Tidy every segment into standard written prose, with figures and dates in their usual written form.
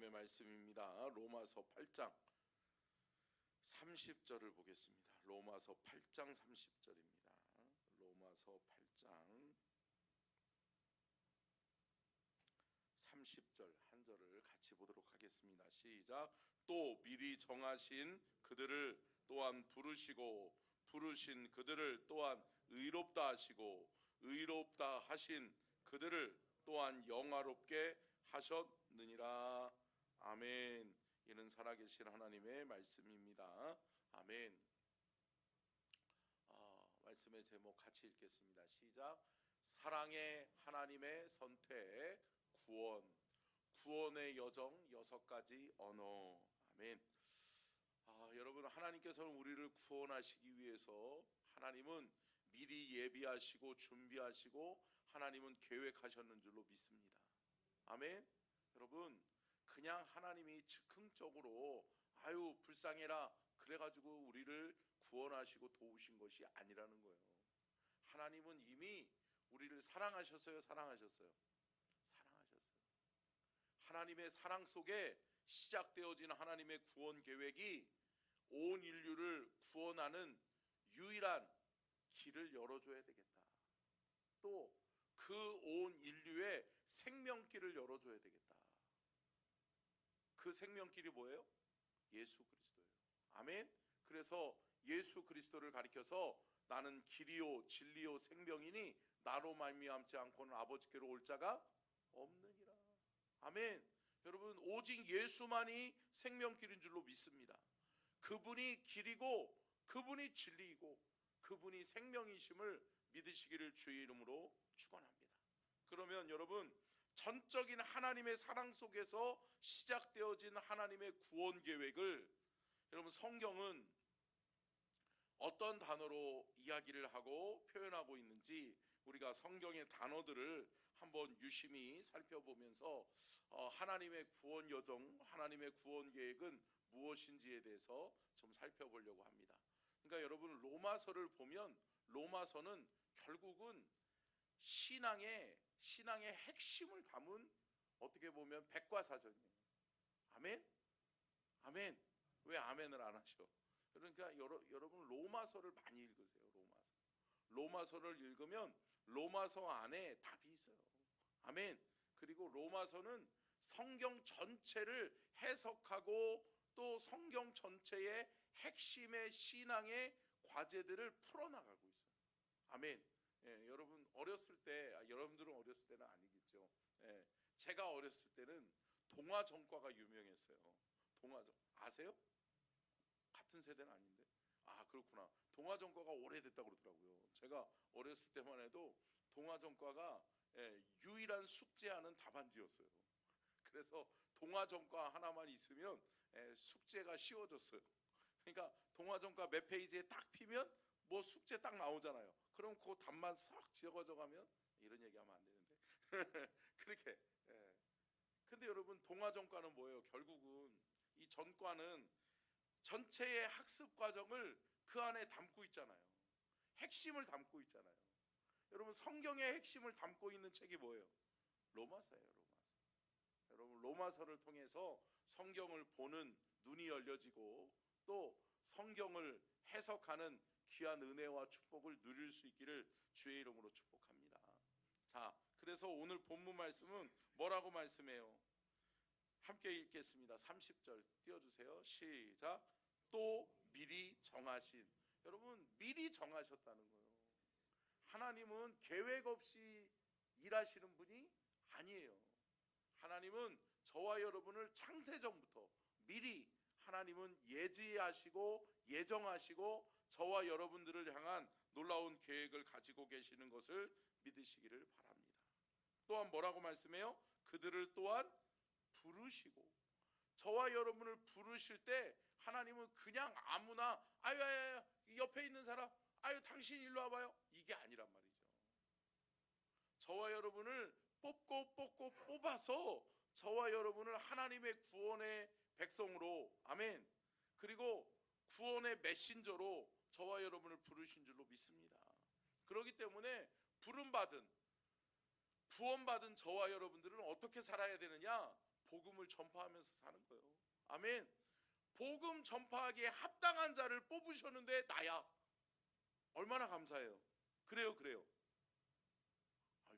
하나님의 말씀입니다. 로마서 8장 30절을 보겠습니다. 로마서 8장 30절입니다. 로마서 8장 30절 한 절을 같이 보도록 하겠습니다. 시작. 또 미리 정하신 그들을 또한 부르시고 부르신 그들을 또한 의롭다 하시고 의롭다 하신 그들을 또한 영화롭게 하셨느니라. 아멘. 이는 살아계신 하나님의 말씀입니다. 아멘. 말씀의 제목 같이 읽겠습니다. 시작. 사랑의 하나님의 선택, 구원의 여정 6가지 언어. 아멘. 여러분, 하나님께서는 우리를 구원하시기 위해서 하나님은 미리 예비하시고 준비하시고 하나님은 계획하셨는 줄로 믿습니다. 아멘. 여러분, 그냥 하나님이 즉흥적으로 불쌍해라 그래가지고 우리를 구원하시고 도우신 것이 아니라는 거예요. 하나님은 이미 우리를 사랑하셨어요? 사랑하셨어요? 사랑하셨어요. 하나님의 사랑 속에 시작되어진 하나님의 구원 계획이 온 인류를 구원하는 유일한 길을 열어줘야 되겠다. 또 그 온 인류의 생명길을 열어줘야 되겠다. 그 생명길이 뭐예요? 예수 그리스도예요. 아멘. 그래서 예수 그리스도를 가리켜서 나는 길이요 진리요 생명이니 나로 말미암지 않고는 아버지께로 올 자가 없느니라. 아멘. 여러분, 오직 예수만이 생명길인 줄로 믿습니다. 그분이 길이고 그분이 진리이고 그분이 생명이심을 믿으시기를 주의 이름으로 축원합니다. 그러면 여러분, 전적인 하나님의 사랑 속에서 시작되어진 하나님의 구원 계획을 여러분, 성경은 어떤 단어로 이야기를 하고 표현하고 있는지 우리가 성경의 단어들을 한번 유심히 살펴보면서 하나님의 구원 여정, 하나님의 구원 계획은 무엇인지에 대해서 좀 살펴보려고 합니다. 그러니까 여러분, 로마서를 보면 로마서는 결국은 신앙의 핵심을 담은, 어떻게 보면 백과사전이에요. 아멘? 아멘. 왜 아멘을 안 하셔? 그러니까 여러분, 로마서를 많이 읽으세요. 로마서를 읽으면 로마서 안에 답이 있어요. 아멘. 그리고 로마서는 성경 전체를 해석하고 또 성경 전체의 핵심의 신앙의 과제들을 풀어나가고 있어요. 아멘. 여러분, 어렸을 때, 여러분들은 어렸을 때는 아니겠죠. 제가 어렸을 때는 동화전과가 유명했어요. 동화전 아세요? 같은 세대는 아닌데. 그렇구나. 동화전과가 오래됐다고 그러더라고요. 제가 어렸을 때만 해도 동화전과가 유일한 숙제하는 답안지였어요. 그래서 동화전과 하나만 있으면 숙제가 쉬워졌어요. 그러니까 동화전과 몇 페이지에 딱 피면 뭐 숙제 딱 나오잖아요. 그럼 그 답만 싹 적어져 가면, 이런 얘기하면 안 되는데 그렇게. 근데 여러분, 동화전과는 뭐예요? 결국은 이 전과는 전체의 학습 과정을 그 안에 담고 있잖아요. 핵심을 담고 있잖아요. 여러분, 성경의 핵심을 담고 있는 책이 뭐예요? 로마서예요. 로마서. 여러분, 로마서를 통해서 성경을 보는 눈이 열려지고 또 성경을 해석하는 귀한 은혜와 축복을 누릴 수 있기를 주의 이름으로 축복합니다. 자, 그래서 오늘 본문 말씀은 뭐라고 말씀해요? 함께 읽겠습니다. 30절 띄워주세요. 시작. 또 미리 정하신. 여러분, 미리 정하셨다는 거예요. 하나님은 계획 없이 일하시는 분이 아니에요. 하나님은 저와 여러분을 창세전부터 미리 하나님은 예지하시고 예정하시고 저와 여러분들을 향한 놀라운 계획을 가지고 계시는 것을 믿으시기를 바랍니다. 또한 뭐라고 말씀해요? 그들을 또한 부르시고. 저와 여러분을 부르실 때 하나님은 그냥 아무나 옆에 있는 사람 당신 일로 와봐요, 이게 아니란 말이죠. 저와 여러분을 뽑고 뽑아서 저와 여러분을 하나님의 구원의 백성으로, 아멘, 그리고 구원의 메신저로 저와 여러분을 부르신 줄로 믿습니다. 그렇기 때문에 부름받은, 구원받은 저와 여러분들은 어떻게 살아야 되느냐? 복음을 전파하면서 사는 거예요. 아멘. 복음 전파하기에 합당한 자를 뽑으셨는데 나야. 얼마나 감사해요. 그래요.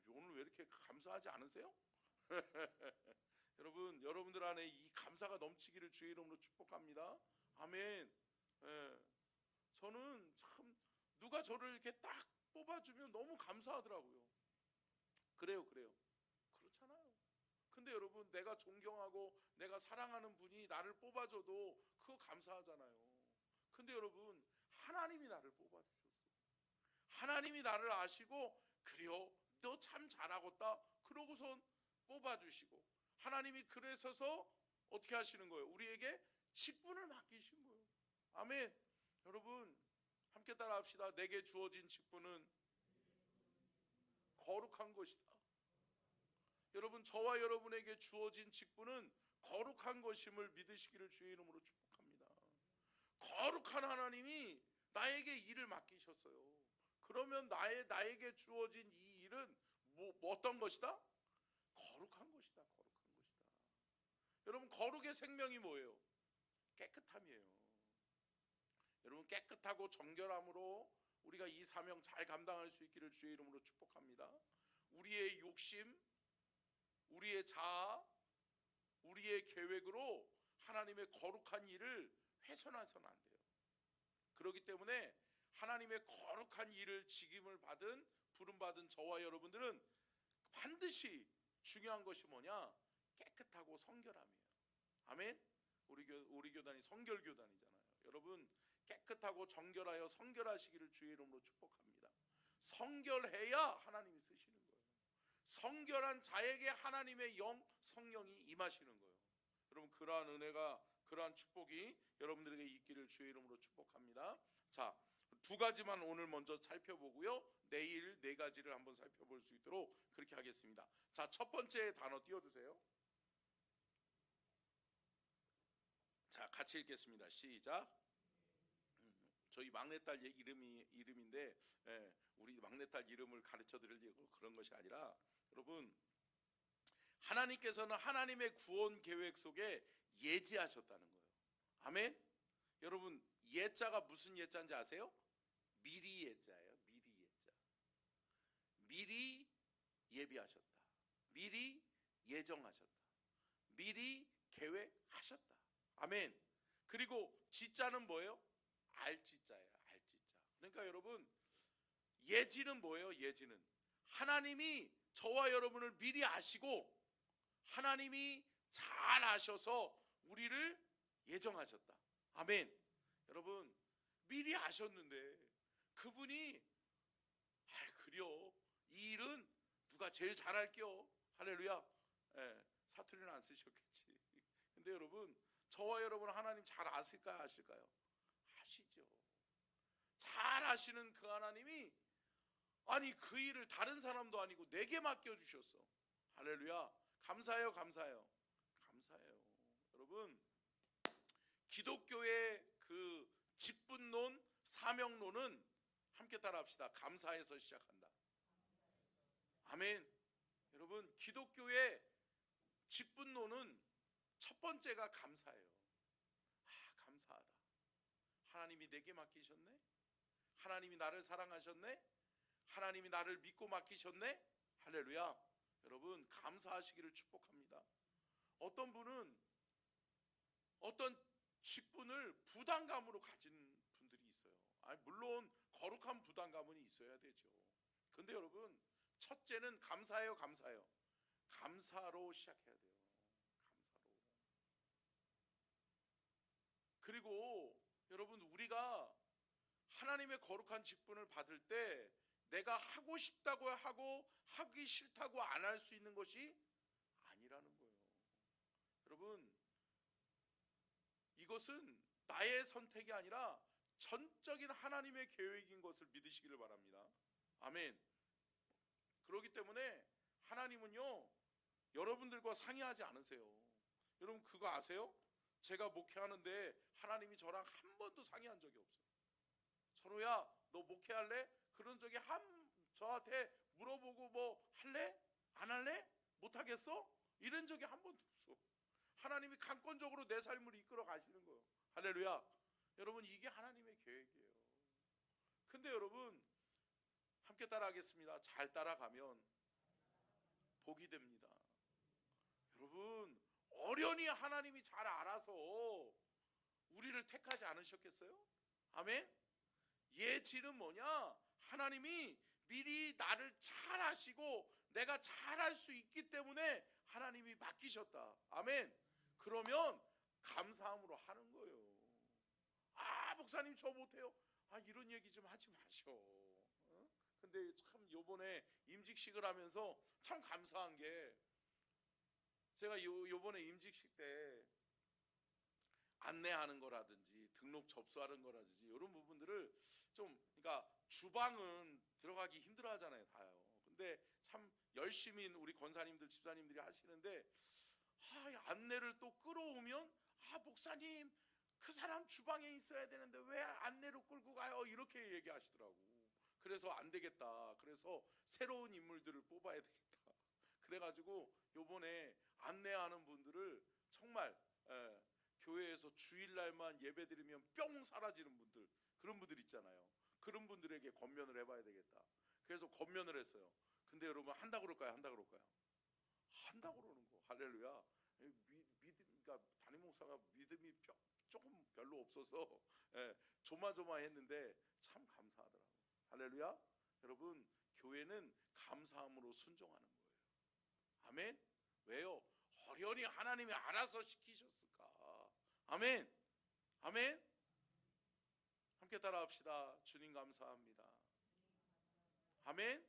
오늘 왜 이렇게 감사하지 않으세요? 여러분들 안에 이 감사가 넘치기를 주의 이름으로 축복합니다. 아멘. 예. 저는 참 누가 저를 이렇게 딱 뽑아주면 너무 감사하더라고요. 그래요. 그렇잖아요. 근데 여러분, 내가 존경하고 내가 사랑하는 분이 나를 뽑아줘도 그거 감사하잖아요. 근데 여러분, 하나님이 나를 뽑아주셨어요. 하나님이 나를 아시고 그래요, 너 참 잘하겠다 그러고선 뽑아주시고, 하나님이 그래서서 어떻게 하시는 거예요? 우리에게 직분을 맡기신 거예요. 아멘. 여러분 함께 따라합시다. 내게 주어진 직분은 거룩한 것이다. 여러분, 저와 여러분에게 주어진 직분은 거룩한 것임을 믿으시기를 주의 이름으로 축복합니다. 거룩한 하나님이 나에게 일을 맡기셨어요. 그러면 나에게 주어진 이 일은 어떤 것이다? 거룩한 것이다. 여러분, 거룩의 생명이 뭐예요? 깨끗함이에요. 여러분, 깨끗하고 정결함으로 우리가 이 사명 잘 감당할 수 있기를 주의 이름으로 축복합니다. 우리의 욕심, 우리의 자아, 우리의 계획으로 하나님의 거룩한 일을 훼손해서는 안 돼요. 그렇기 때문에 하나님의 거룩한 일을 직임을 받은, 부름받은 저와 여러분들은 반드시 중요한 것이 뭐냐? 깨끗하고 성결함이에요. 아멘. 우리 교단이 성결교단이잖아요. 여러분, 깨끗하고 정결하여 성결하시기를 주의 이름으로 축복합니다. 성결해야 하나님이 쓰시는 거예요. 성결한 자에게 하나님의 영, 성령이 임하시는 거예요. 여러분, 그러한 은혜가, 그러한 축복이 여러분들에게 있기를 주의 이름으로 축복합니다. 자, 두 가지만 오늘 먼저 살펴보고요, 내일 네 가지를 한번 살펴볼 수 있도록 그렇게 하겠습니다. 자, 첫 번째 단어 띄워주세요. 자, 같이 읽겠습니다. 시작. 저희 막내딸 이름인데, 우리 막내딸 이름을 가르쳐 드리려고 그런 것이 아니라, 여러분, 하나님께서는 하나님의 구원 계획 속에 예지하셨다는 거예요. 아멘. 여러분, 예자가 무슨 예자인지 아세요? 미리 예자예요. 미리 예비하셨다. 미리 예정하셨다. 미리 계획하셨다. 아멘. 그리고 지자는 뭐예요? 알지자예요. 그러니까 여러분, 예지는 뭐예요? 예지는 하나님이 저와 여러분을 미리 아시고 하나님이 잘 아셔서 우리를 예정하셨다. 아멘. 여러분, 미리 아셨는데 그분이 그래요, 이 일은 누가 제일 잘할게요. 할렐루야. 사투리는 안 쓰셨겠지. 근데 여러분, 저와 여러분 하나님 잘 아실까요? 아실까요? 아시죠. 잘 아시는 그 하나님이, 아니, 그 일을 다른 사람도 아니고 내게 맡겨주셨어. 할렐루야. 감사해요. 여러분, 기독교의 그 직분론, 사명론은 함께 따라합시다. 감사해서 시작한다. 아멘. 여러분, 기독교의 직분론은 첫 번째가 감사예요. 감사하다. 하나님이 내게 맡기셨네. 하나님이 나를 사랑하셨네. 하나님이 나를 믿고 맡기셨네. 할렐루야. 여러분, 감사하시기를 축복합니다. 어떤 분은 어떤 직분을 부담감으로 가진 분들이 있어요. 물론 거룩한 부담감은 있어야 되죠. 근데 여러분, 첫째는 감사해요. 감사로 시작해야 돼요. 그리고 여러분, 우리가 하나님의 거룩한 직분을 받을 때 내가 하고 싶다고 하고 하기 싫다고 안 할 수 있는 것이 아니라는 거예요. 여러분, 이것은 나의 선택이 아니라 전적인 하나님의 계획인 것을 믿으시기를 바랍니다. 아멘. 그렇기 때문에 하나님은요, 여러분들과 상의하지 않으세요. 여러분, 그거 아세요? 제가 목회하는데 하나님이 저랑 한 번도 상의한 적이 없어요. 선호야, 너 목회할래? 그런 적이 저한테 물어보고 뭐 할래? 안 할래? 못하겠어? 이런 적이 한 번도 없어. 하나님이 강권적으로 내 삶을 이끌어 가시는 거예요. 할렐루야. 여러분, 이게 하나님의 계획이에요. 근데 여러분, 함께 따라하겠습니다. 잘 따라가면 복이 됩니다. 여러분, 어련히 하나님이 잘 알아서 우리를 택하지 않으셨겠어요? 아멘? 예지는 뭐냐? 하나님이 미리 나를 잘 아시고 내가 잘할 수 있기 때문에 하나님이 맡기셨다. 아멘? 그러면 감사함으로 하는 거예요. 아, 목사님 저 못해요. 아, 이런 얘기 좀 하지 마셔. 어? 근데 참 요번에 임직식을 하면서 참 감사한 게, 제가 요번에 임직식 때 안내하는 거라든지 등록 접수하는 거라든지 이런 부분들을 좀, 그러니까 주방은 들어가기 힘들어 하잖아요, 다요. 근데 참 열심히 우리 권사님들, 집사님들이 하시는데, 안내를 또 끌어오면, 목사님 그 사람 주방에 있어야 되는데 왜 안내로 끌고 가요? 이렇게 얘기하시더라고. 그래서 안 되겠다. 그래서 새로운 인물들을 뽑아야 되겠다. 그래가지고 요번에 안내하는 분들을 정말, 교회에서 주일날만 예배 드리면 뿅 사라지는 분들, 그런 분들 있잖아요. 그런 분들에게 권면을 해봐야 되겠다. 그래서 권면을 했어요. 근데 여러분, 한다고 그럴까요? 한다고 그럴까요? 한다고 그러는 거. 할렐루야. 그러니까 담임 목사가 믿음이 조금 별로 없어서, 조마조마했는데 참 감사하더라고요. 할렐루야. 여러분, 교회는 감사함으로 순종하는 거예요. 아멘. 왜요? 어련히 하나님이 알아서 시키셨을까? 아멘. 아멘. 함께 따라합시다. 주님 감사합니다. 아멘.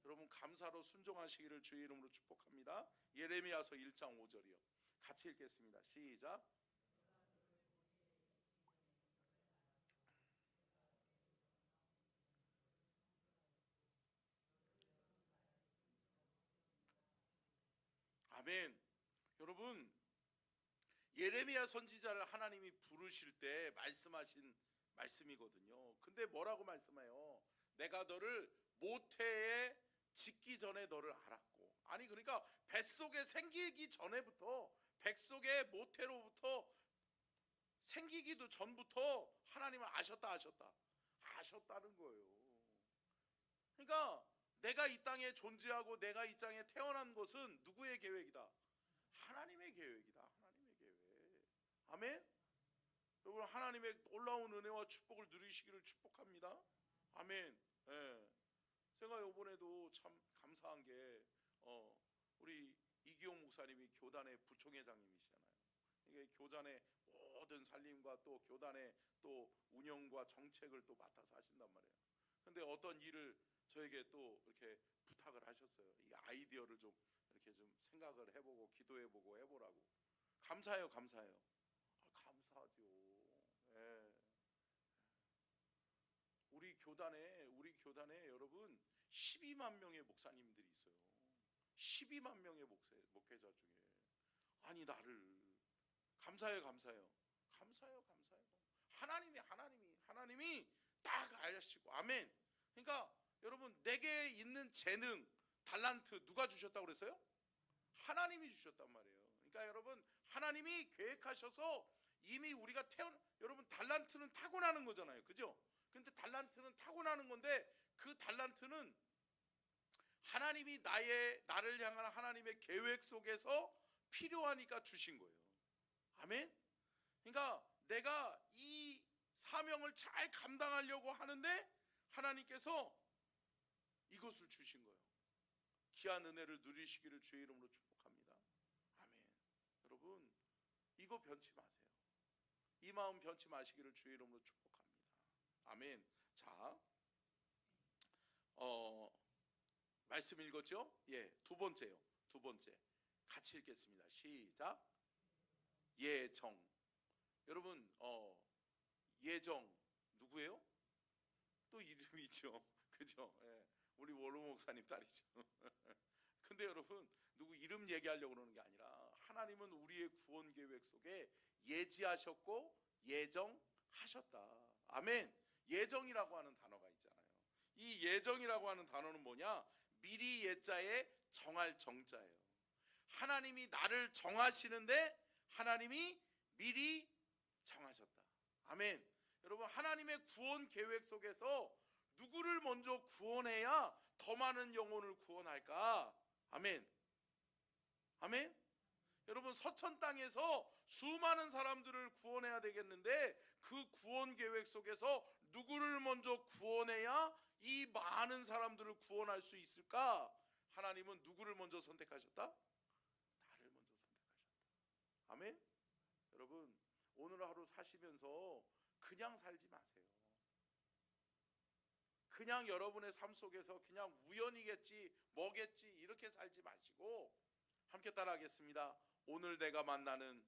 여러분, 감사로 순종하시기를 주의 이름으로 축복합니다. 예레미야서 1장 5절이요. 같이 읽겠습니다. 시작. 아멘. 여러분, 예레미야 선지자를 하나님이 부르실 때 말씀하신 말씀이거든요. 근데 뭐라고 말씀해요? 내가 너를 모태에 짓기 전에 너를 알았고. 아니, 그러니까 뱃속에 생기기 전에부터, 뱃속에 모태로부터 생기기도 전부터 하나님을 아셨다는 거예요. 그러니까 내가 이 땅에 존재하고 내가 이 땅에 태어난 것은 누구의 계획이다? 하나님의 계획이다. 하나님의 계획. 아멘. 여러분, 하나님의 놀라운 은혜와 축복을 누리시기를 축복합니다. 아멘. 예. 제가 이번에도 참 감사한 게, 우리 이기용 목사님이 교단의 부총회장님이시잖아요. 이게 교단의 모든 살림과 또 교단의 또 운영과 정책을 또 맡아서 하신단 말이에요. 근데 어떤 일을 저에게 또 이렇게 부탁을 하셨어요. 이 아이디어를 좀 이렇게 좀 생각을 해보고 기도해보고 해보라고. 감사해요, 감사해요. 감사하죠. 예. 우리 교단에 여러분 12만 명의 목사님들이 있어요. 12만 명의 목회자 중에, 아니, 나를 감사해요. 하나님이 딱 아시고. 아멘. 그러니까 여러분, 내게 있는 재능, 달란트 누가 주셨다고 그랬어요? 하나님이 주셨단 말이에요. 그러니까 여러분, 하나님이 계획하셔서 이미 우리가 여러분, 달란트는 타고나는 거잖아요, 그죠? 근데 달란트는 타고나는 건데, 그 달란트는 하나님이 나를 향한 하나님의 계획 속에서 필요하니까 주신 거예요. 아멘. 그러니까 내가 이 사명을 잘 감당하려고 하는데 하나님께서 이것을 주신 거예요. 귀한 은혜를 누리시기를 주의 이름으로 축복합니다. 아멘. 여러분, 이거 변치 마세요. 이 마음 변치 마시기를 주의 이름으로 축복합니다. 아멘. 자, 말씀 읽었죠? 예, 두 번째 같이 읽겠습니다. 시작. 예정. 여러분, 예정 누구예요? 또 이름이 있죠. 그죠? 예, 우리 원로 목사님 딸이죠. 근데 여러분, 누구 이름 얘기하려고 그러는 게 아니라, 하나님은 우리의 구원 계획 속에 예지하셨고 예정하셨다. 아멘. 예정이라고 하는 단어가 있잖아요. 이 예정이라고 하는 단어는 뭐냐? 미리 예자에 정할 정자예요. 하나님이 나를 정하시는데 하나님이 미리 정하셨다. 아멘. 여러분, 하나님의 구원 계획 속에서 누구를 먼저 구원해야 더 많은 영혼을 구원할까? 아멘. 아멘. 여러분, 서천 땅에서 수많은 사람들을 구원해야 되겠는데 그 구원 계획 속에서 누구를 먼저 구원해야 이 많은 사람들을 구원할 수 있을까? 하나님은 누구를 먼저 선택하셨다? 나를 먼저 선택하셨다. 아멘. 여러분, 오늘 하루 사시면서 그냥 살지 마세요. 그냥 여러분의 삶 속에서 그냥 우연이겠지 뭐겠지 이렇게 살지 마시고 함께 따라하겠습니다. 오늘 내가 만나는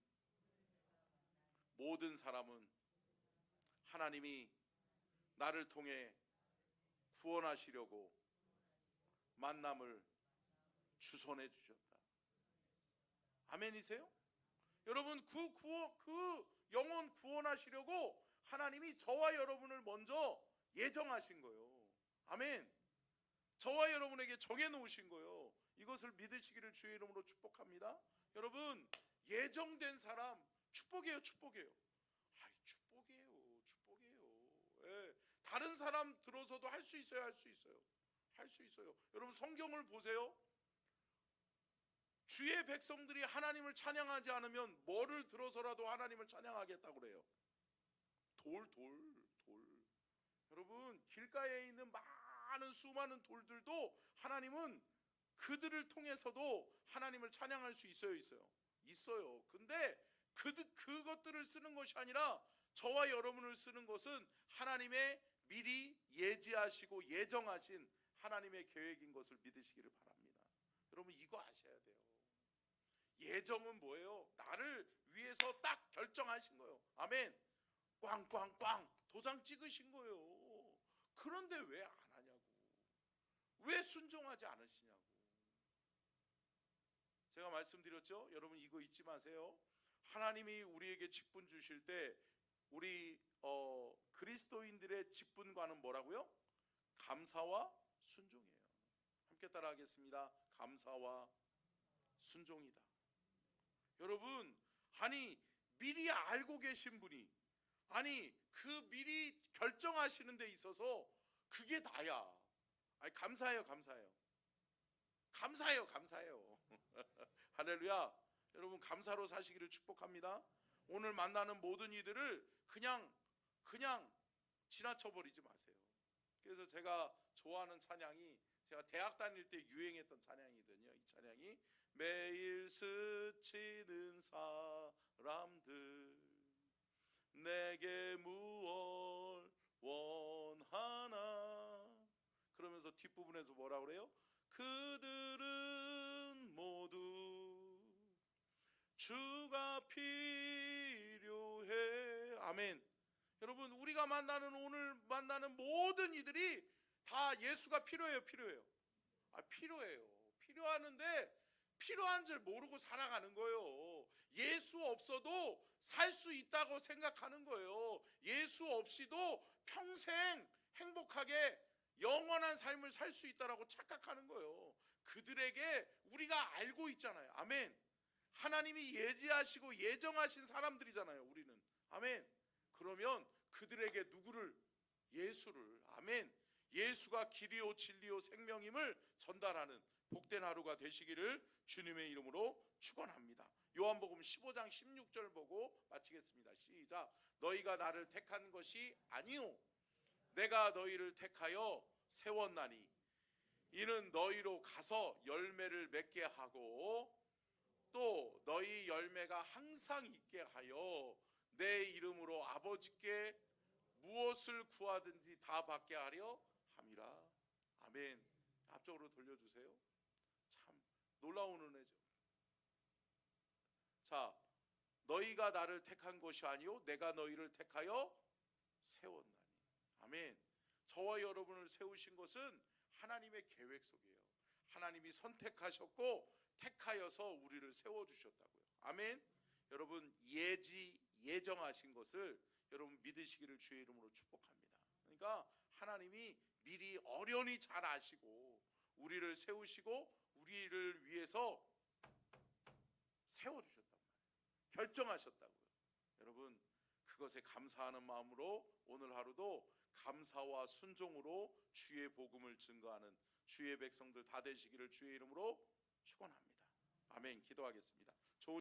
모든 사람은 하나님이 나를 통해 구원하시려고 만남을 주선해 주셨다. 아멘이세요? 여러분, 그 영혼 구원하시려고 하나님이 저와 여러분을 먼저 예정하신 거예요. 아멘. 저와 여러분에게 정해놓으신 거예요. 이것을 믿으시기를 주의 이름으로 축복합니다. 여러분, 예정된 사람 축복이에요. 축복이에요. 아이, 축복이에요. 축복이에요. 예. 다른 사람 들어서도 할 수 있어요. 할 수 있어요. 할 수 있어요. 여러분, 성경을 보세요. 주의 백성들이 하나님을 찬양하지 않으면 뭐를 들어서라도 하나님을 찬양하겠다고 그래요? 돌. 여러분, 길가에 있는 많은 수많은 돌들도 하나님은 그들을 통해서도 하나님을 찬양할 수 있어요? 있어요. 근데 그것들을 쓰는 것이 아니라 저와 여러분을 쓰는 것은 하나님의 미리 예지하시고 예정하신 하나님의 계획인 것을 믿으시기를 바랍니다. 여러분, 이거 아셔야 돼요. 예정은 뭐예요? 나를 위해서 딱 결정하신 거예요. 아멘. 꽝꽝꽝 도장 찍으신 거예요. 그런데 왜 안 하냐고. 왜 순종하지 않으시냐고. 제가 말씀드렸죠? 여러분, 이거 잊지 마세요. 하나님이 우리에게 직분 주실 때 우리 그리스도인들의 직분과는 뭐라고요? 감사와 순종이에요. 함께 따라하겠습니다. 감사와 순종이다. 여러분, 아니 미리 알고 계신 분이, 아니 그 미리 결정하시는 데 있어서 그게 다야. 아니, 감사해요. 할렐루야. 여러분, 감사로 사시기를 축복합니다. 오늘 만나는 모든 이들을 그냥 지나쳐버리지 마세요. 그래서 제가 좋아하는 찬양이, 제가 대학 다닐 때 유행했던 찬양이거든요. 이 찬양이 매일 스치는 사람들 내게 무엇 원하나, 그러면서 뒷부분에서 뭐라 그래요? 그들은 모두 주가 필요해. 아멘. 여러분, 우리가 오늘 만나는 모든 이들이 다 예수가 필요해요? 필요해요. 필요하는데 필요한 줄 모르고 살아가는 거예요. 예수 없어도 살 수 있다고 생각하는 거예요. 예수 없이도 평생 행복하게 영원한 삶을 살 수 있다라고 착각하는 거예요. 그들에게 우리가 알고 있잖아요. 아멘. 하나님이 예지하시고 예정하신 사람들이잖아요, 우리는. 아멘. 그러면 그들에게 누구를? 예수를. 아멘. 예수가 길이요 진리요 생명임을 전달하는 복된 하루가 되시기를 주님의 이름으로 축원합니다. 요한복음 15장 16절 보고 마치겠습니다. 시작. 너희가 나를 택한 것이 아니요 내가 너희를 택하여 세웠나니 이는 너희로 가서 열매를 맺게 하고 또 너희 열매가 항상 있게 하여 내 이름으로 아버지께 무엇을 구하든지 다 받게 하려 함이라. 아멘. 앞쪽으로 돌려주세요. 참 놀라운 은혜죠. 자, 너희가 나를 택한 것이 아니요 내가 너희를 택하여 세웠나니. 아멘. 저와 여러분을 세우신 것은 하나님의 계획 속이에요. 하나님이 선택하셨고 택하여서 우리를 세워주셨다고요. 아멘. 여러분, 예정하신 것을 여러분 믿으시기를 주의 이름으로 축복합니다. 그러니까 하나님이 미리 어련히 잘 아시고 우리를 세우시고 우리를 위해서 세워주셨단 말이에요. 결정하셨다고요. 여러분, 그것에 감사하는 마음으로 오늘 하루도 감사와 순종으로 주의 복음을 증거하는 주의 백성들 다 되시기를 주의 이름으로 축원합니다. 아멘. 기도하겠습니다.